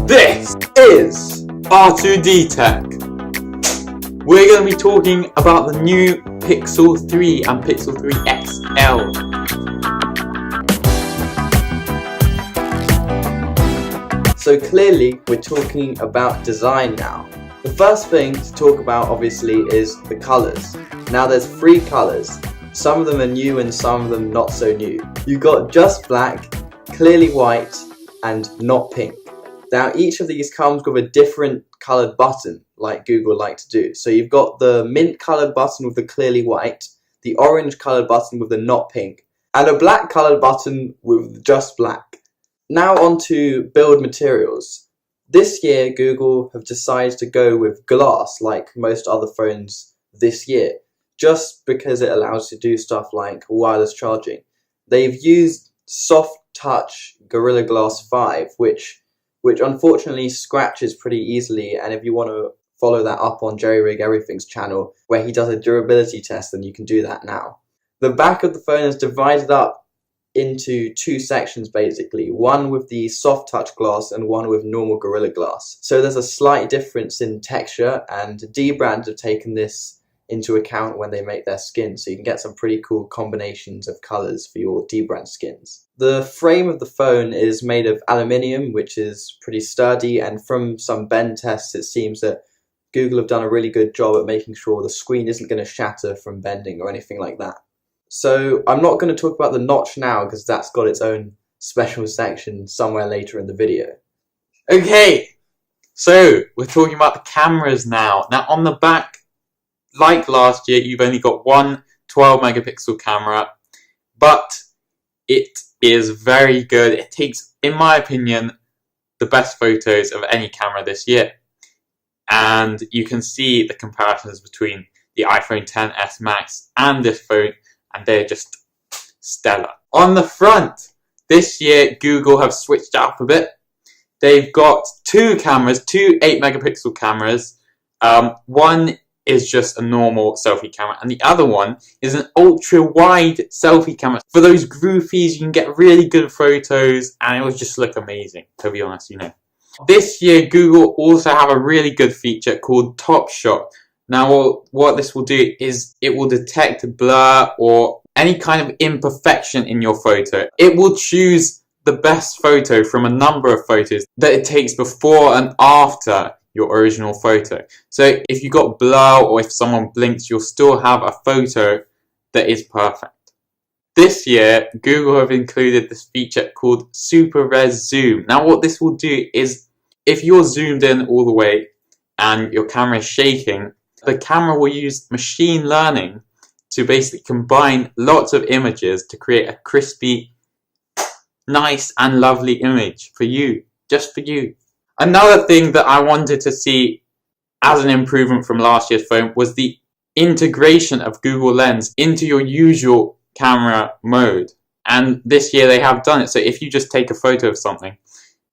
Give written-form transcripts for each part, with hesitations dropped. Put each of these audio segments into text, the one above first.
This is R2D Tech. We're going to be talking about the new Pixel 3 and Pixel 3 XL. So clearly we're talking about design now. The first thing to talk about obviously is the colours. Now there's 3 colours. Some of them are new and some of them not so new. You've got just black, clearly white and not pink. Now each of these comes with a different coloured button like Google like to do. So you've got the mint coloured button with the clearly white, the orange coloured button with the not pink, and a black coloured button with just black. Now on to build materials. This year Google have decided to go with glass like most other phones this year, just because it allows you to do stuff like wireless charging. They've used soft touch Gorilla Glass 5, which unfortunately scratches pretty easily, and if you want to follow that up on Jerry Rig Everything's channel where he does a durability test, then you can do that now. The back of the phone is divided up into 2 sections basically, one with the soft touch glass and one with normal Gorilla Glass. So there's a slight difference in texture, and Dbrand have taken this into account when they make their skins, so you can get some pretty cool combinations of colours for your Dbrand skins. The frame of the phone is made of aluminium, which is pretty sturdy, and from some bend tests it seems that Google have done a really good job at making sure the screen isn't going to shatter from bending or anything like that. So I'm not going to talk about the notch now because that's got its own special section somewhere later in the video. Okay, so we're talking about the cameras now. Now on the back, like last year, you've only got one 12 megapixel camera, but it is very good. It takes, in my opinion, the best photos of any camera this year. And you can see the comparisons between the iPhone XS Max and this phone, and they're just stellar. On the front, this year Google have switched it up a bit. They've got 2 cameras, 2 8 megapixel cameras. One is just a normal selfie camera, and the other one is an ultra wide selfie camera. For those groupies, you can get really good photos, and it will just look amazing, to be honest, you know. This year, Google also have a really good feature called Top Shot. Now, what this will do is it will detect blur or any kind of imperfection in your photo. It will choose the best photo from a number of photos that it takes before and after your original photo. So if you got blur or if someone blinks, you'll still have a photo that is perfect. This year, Google have included this feature called Super Res Zoom. Now what this will do is, if you're zoomed in all the way and your camera is shaking, the camera will use machine learning to basically combine lots of images to create a crispy, nice and lovely image for you, just for you. Another thing that I wanted to see as an improvement from last year's phone was the integration of Google Lens into your usual camera mode. And this year they have done it. So if you just take a photo of something,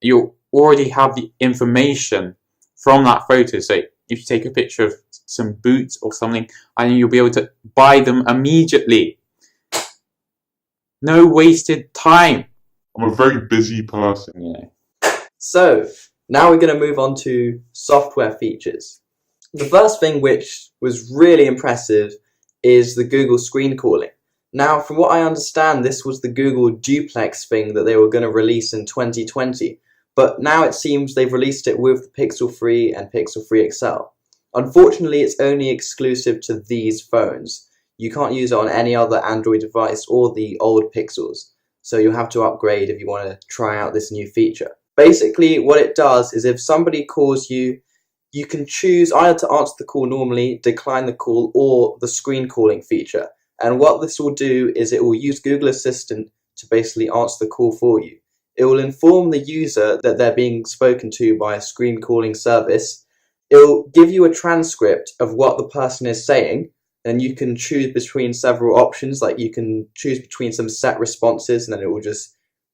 you'll already have the information from that photo. So if you take a picture of some boots or something, and you'll be able to buy them immediately. No wasted time. I'm a very busy person, you know. So now we're going to move on to software features. The first thing which was really impressive is the Google screen calling. Now from what I understand, this was the Google Duplex thing that they were going to release in 2020, but now it seems they've released it with the Pixel 3 and Pixel 3 XL. Unfortunately, it's only exclusive to these phones. You can't use it on any other Android device or the old Pixels, so you'll have to upgrade if you want to try out this new feature. Basically, what it does is if somebody calls you, you can choose either to answer the call normally, decline the call, or the screen calling feature. And what this will do is it will use Google Assistant to basically answer the call for you. It will inform the user that they're being spoken to by a screen calling service. It will give you a transcript of what the person is saying, and you can choose between several options, like you can choose between some set responses, and then it will just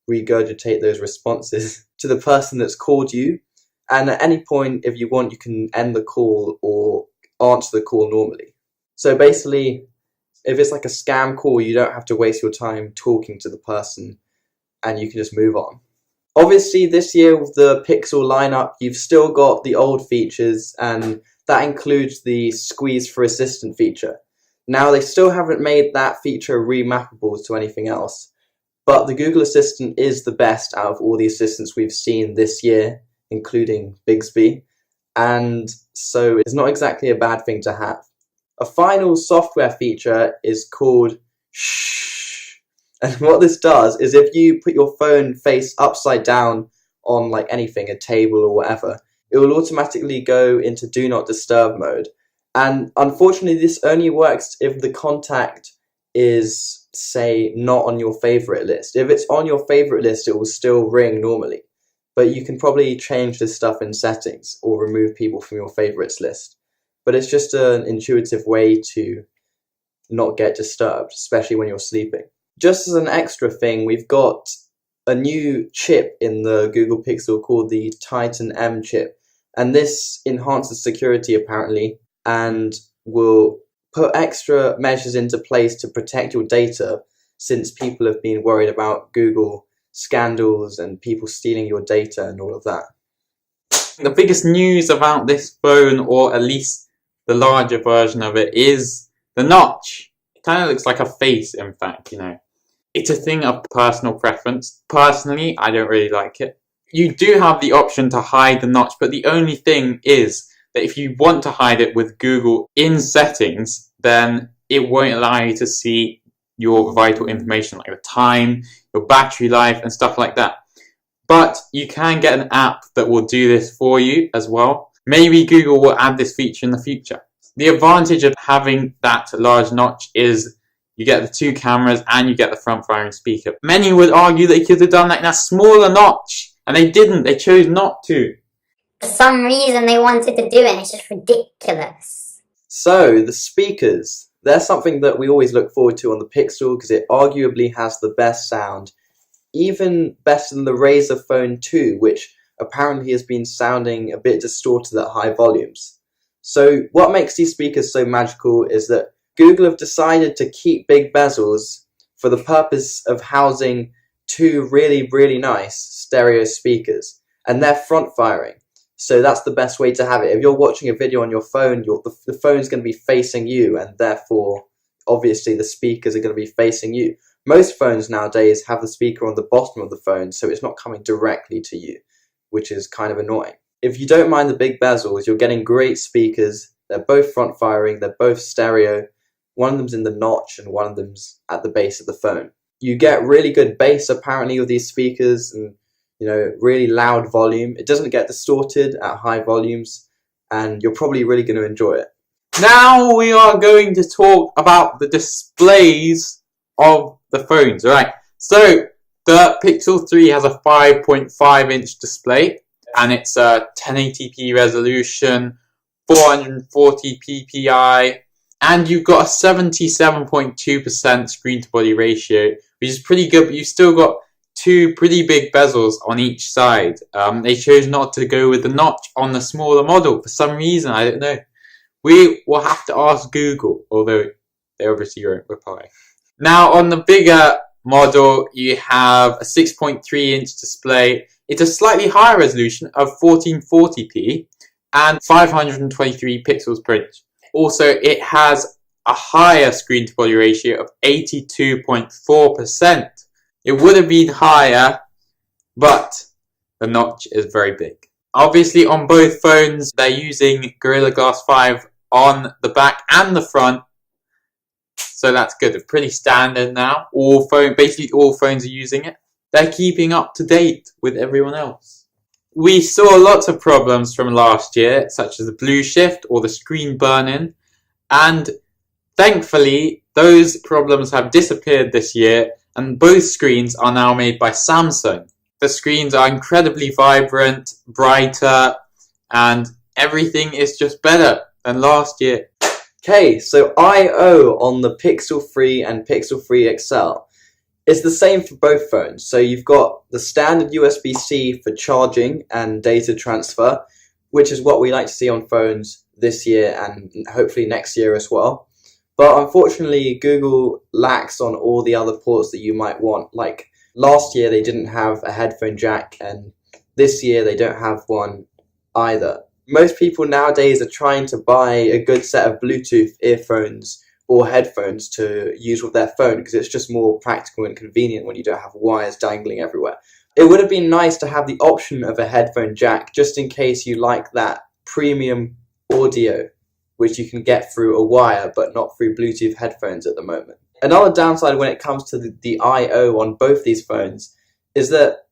regurgitate those responses to the person that's called you. And at any point, if you want, you can end the call or answer the call normally. So basically, if it's like a scam call, you don't have to waste your time talking to the person, and you can just move on. Obviously, this year with the Pixel lineup, you've still got the old features, and that includes the Squeeze for Assistant feature. Now, they still haven't made that feature remappable to anything else, but the Google Assistant is the best out of all the assistants we've seen this year, including Bixby, and so it's not exactly a bad thing to have. A final software feature is called Shh. And what this does is if you put your phone face upside down on like anything, a table or whatever, it will automatically go into do not disturb mode. And unfortunately, this only works if the contact is, say, not on your favorite list. If it's on your favorite list, it will still ring normally. But you can probably change this stuff in settings or remove people from your favorites list. But it's just an intuitive way to not get disturbed, especially when you're sleeping. Just as an extra thing, we've got a new chip in the Google Pixel called the Titan M chip. And this enhances security apparently and will put extra measures into place to protect your data, since people have been worried about Google scandals and people stealing your data and all of that. The biggest news about this phone, or at least the larger version of it, is the notch. It kind of looks like a face, in fact, you know. It's a thing of personal preference. Personally, I don't really like it. You do have the option to hide the notch, but the only thing is that if you want to hide it with Google in settings, then it won't allow you to see your vital information like the time, your battery life and stuff like that. But you can get an app that will do this for you as well. Maybe Google will add this feature in the future. The advantage of having that large notch is you get the two cameras and you get the front firing speaker. Many would argue they could have done that in a smaller notch, and they didn't. They chose not to. For some reason they wanted to do it, and it's just ridiculous. So, the speakers. They're something that we always look forward to on the Pixel because it arguably has the best sound. Even better than the Razer Phone 2, which apparently has been sounding a bit distorted at high volumes. So what makes these speakers so magical is that Google have decided to keep big bezels for the purpose of housing two really, really nice stereo speakers. And they're front firing. So that's the best way to have it. If you're watching a video on your phone, the phone's going to be facing you, and therefore, obviously, the speakers are going to be facing you. Most phones nowadays have the speaker on the bottom of the phone, so it's not coming directly to you, which is kind of annoying. If you don't mind the big bezels, you're getting great speakers. They're both front firing, they're both stereo. One of them's in the notch and one of them's at the base of the phone. You get really good bass apparently with these speakers, and really loud volume. It doesn't get distorted at high volumes, and you're probably really going to enjoy it. Now we are going to talk about the displays of the phones. Alright, so the Pixel 3 has a 5.5 inch display, and it's a 1080p resolution, 440 ppi, and you've got a 77.2% screen to body ratio, which is pretty good, but you've still got two pretty big bezels on each side. They chose not to go with the notch on the smaller model for some reason, I don't know. We will have to ask Google, although they obviously won't reply. Now on the bigger model, you have a 6.3 inch display. It's a slightly higher resolution of 1440p and 523 pixels per inch. Also, it has a higher screen to body ratio of 82.4%. It would have been higher, but the notch is very big. Obviously, on both phones, they're using Gorilla Glass 5 on the back and the front, so that's good. It's pretty standard now. Basically all phones are using it. They're keeping up to date with everyone else. We saw lots of problems from last year, such as the blue shift or the screen burn-in, and thankfully, those problems have disappeared this year, and both screens are now made by Samsung. The screens are incredibly vibrant, brighter, and everything is just better than last year. Okay, so I/O on the Pixel 3 and Pixel 3 XL is the same for both phones. So you've got the standard USB-C for charging and data transfer, which is what we like to see on phones this year and hopefully next year as well. But unfortunately, Google lacks on all the other ports that you might want, like Last year they didn't have a headphone jack, and this year they don't have one either. Most people nowadays are trying to buy a good set of Bluetooth earphones or headphones to use with their phone because it's just more practical and convenient when you don't have wires dangling everywhere. It would have been nice to have the option of a headphone jack just in case you like that premium audio which you can get through a wire but not through Bluetooth headphones at the moment. Another downside when it comes to the I/O on both these phones is that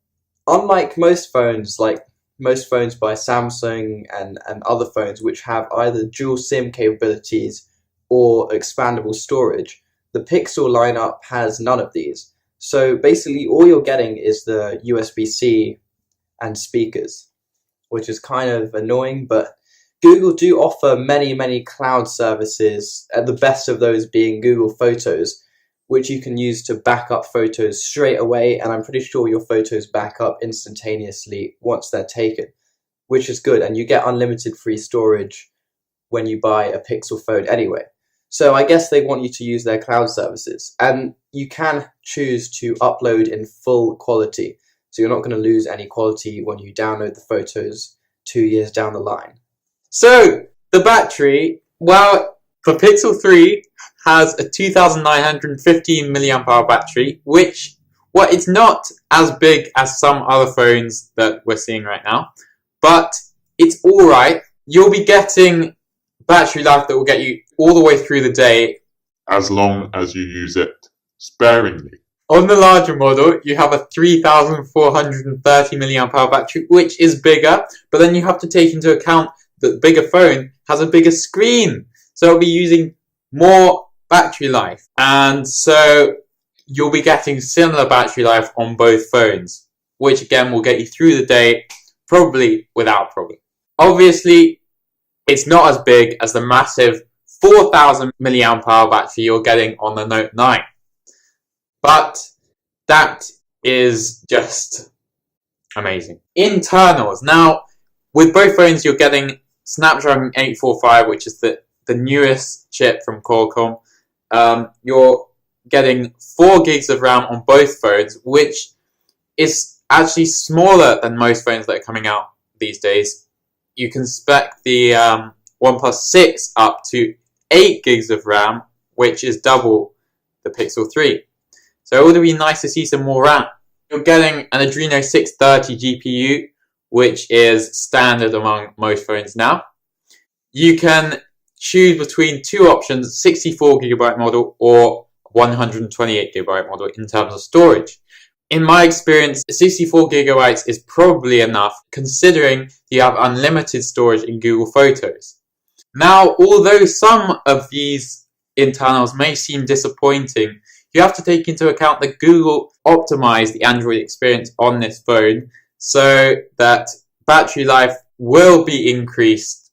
unlike most phones, like most phones by Samsung and other phones which have either dual SIM capabilities or expandable storage, the Pixel lineup has none of these. So basically all you're getting is the USB-C and speakers, which is kind of annoying, but Google do offer many cloud services, and the best of those being Google Photos, which you can use to back up photos straight away, and I'm pretty sure your photos back up instantaneously once they're taken, which is good, and you get unlimited free storage when you buy a Pixel phone anyway. So I guess they want you to use their cloud services, and you can choose to upload in full quality, so you're not going to lose any quality when you download the photos 2 years down the line. So, the battery, well, the Pixel 3 has a 2,915 mAh battery, which, well, it's not as big as some other phones that we're seeing right now, but it's alright. You'll be getting battery life that will get you all the way through the day. As long as you use it sparingly. On the larger model, you have a 3,430 mAh battery, which is bigger, but then you have to take into account that the bigger phone has a bigger screen, so it'll be using more battery life, and so you'll be getting similar battery life on both phones, which again will get you through the day, probably without problem. Obviously, it's not as big as the massive 4,000 mAh battery you're getting on the Note 9, but that is just amazing. Internals. Now, with both phones, you're getting Snapdragon 845, which is the newest chip from Qualcomm. You're getting 4 gigs of RAM on both phones, which is actually smaller than most phones that are coming out these days. You can spec the OnePlus 6 up to 8 gigs of RAM, which is double the Pixel 3. So it would be nice to see some more RAM. You're getting an Adreno 630 GPU, which is standard among most phones now. You can choose between two options, 64GB model or 128GB model in terms of storage. In my experience, 64GB is probably enough considering you have unlimited storage in Google Photos. Now, although some of these internals may seem disappointing, you have to take into account that Google optimized the Android experience on this phone so that battery life will be increased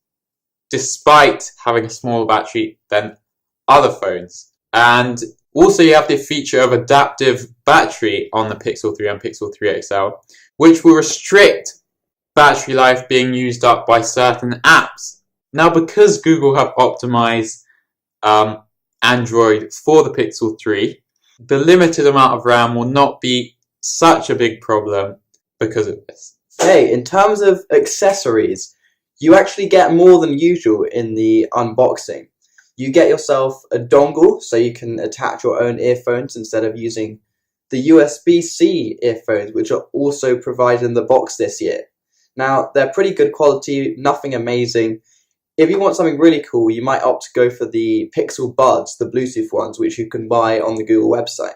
despite having a smaller battery than other phones. And also you have the feature of adaptive battery on the Pixel 3 and Pixel 3 XL, which will restrict battery life being used up by certain apps. Now, because Google have optimized Android for the Pixel 3, the limited amount of RAM will not be such a big problem because of this. Hey, in terms of accessories, you actually get more than usual in the unboxing. You get yourself a dongle so you can attach your own earphones instead of using the USB-C earphones, which are also provided in the box this year. Now, they're pretty good quality, nothing amazing. If you want something really cool, you might opt to go for the Pixel Buds, the Bluetooth ones, which you can buy on the Google website.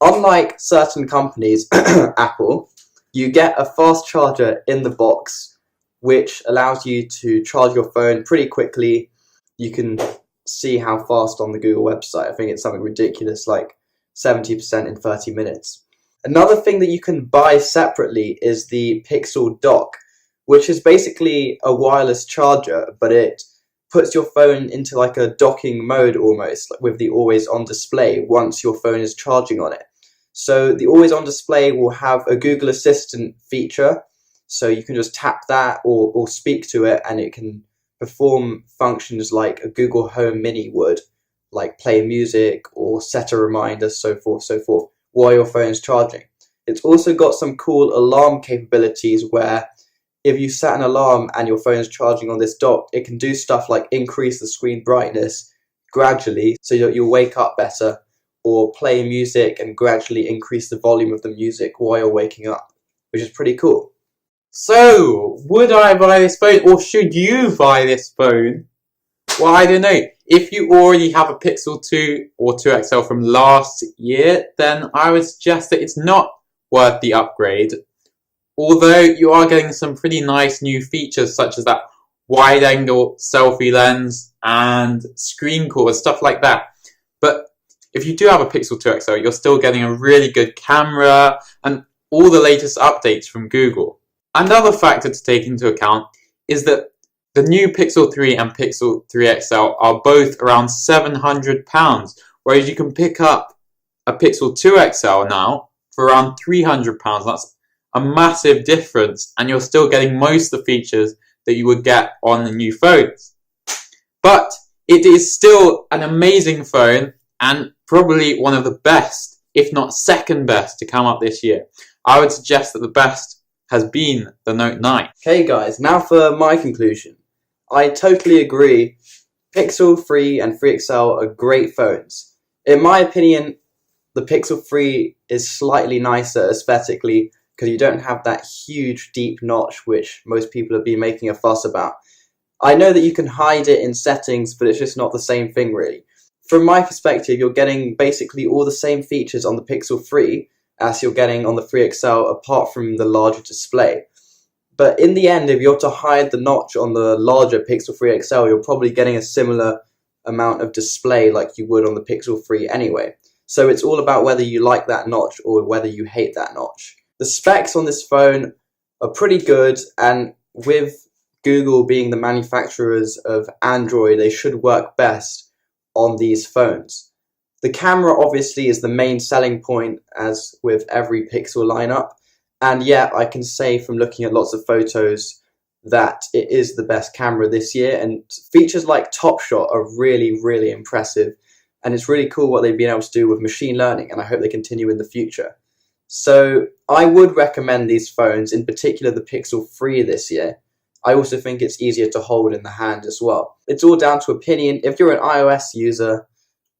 Unlike certain companies, Apple, you get a fast charger in the box, which allows you to charge your phone pretty quickly. You can see how fast on the Google website. I think it's something ridiculous, like 70% in 30 minutes. Another thing that you can buy separately is the Pixel Dock, which is basically a wireless charger, but it puts your phone into like a docking mode almost, like with the always on display once your phone is charging on it. So the always on display will have a Google Assistant feature, so you can just tap that or speak to it and it can perform functions like a Google Home Mini would, like play music or set a reminder, so forth, while your phone is charging. It's also got some cool alarm capabilities where if you set an alarm and your phone is charging on this dock, it can do stuff like increase the screen brightness gradually so that you'll wake up better, or play music and gradually increase the volume of the music while you're waking up, which is pretty cool. So, would I buy this phone, or should you buy this phone? Well, I don't know. If you already have a Pixel 2 or 2 XL from last year, then I would suggest that it's not worth the upgrade. Although you are getting some pretty nice new features such as that wide-angle selfie lens and screen recorder, stuff like that. But if you do have a Pixel 2 XL, you're still getting a really good camera and all the latest updates from Google. Another factor to take into account is that the new Pixel 3 and Pixel 3 XL are both around £700, whereas you can pick up a Pixel 2 XL now for around £300. That's a massive difference, and you're still getting most of the features that you would get on the new phones. But it is still an amazing phone and probably one of the best, if not second best, to come up this year. I would suggest that the best has been the Note 9. Okay guys, now for my conclusion. I totally agree. Pixel 3 and 3 XL are great phones. In my opinion, the Pixel 3 is slightly nicer aesthetically because you don't have that huge deep notch which most people have been making a fuss about. I know that you can hide it in settings, but it's just not the same thing really. From my perspective, you're getting basically all the same features on the Pixel 3 as you're getting on the 3 XL apart from the larger display. But in the end, if you're to hide the notch on the larger Pixel 3 XL, you're probably getting a similar amount of display like you would on the Pixel 3 anyway. So it's all about whether you like that notch or whether you hate that notch. The specs on this phone are pretty good, and with Google being the manufacturers of Android, they should work best on these phones. The camera obviously is the main selling point, as with every Pixel lineup. And yeah, I can say from looking at lots of photos that it is the best camera this year, and features like Top Shot are really, really impressive, and it's really cool what they've been able to do with machine learning, and I hope they continue in the future. So I would recommend these phones, in particular the Pixel 3 this year. I also think it's easier to hold in the hand as well. It's all down to opinion. If you're an iOS user,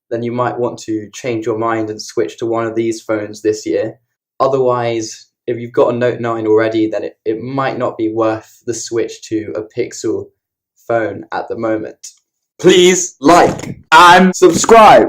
then you might want to change your mind and switch to one of these phones this year. Otherwise, if you've got a Note 9 already, then it might not be worth the switch to a Pixel phone at the moment. Please Like and subscribe.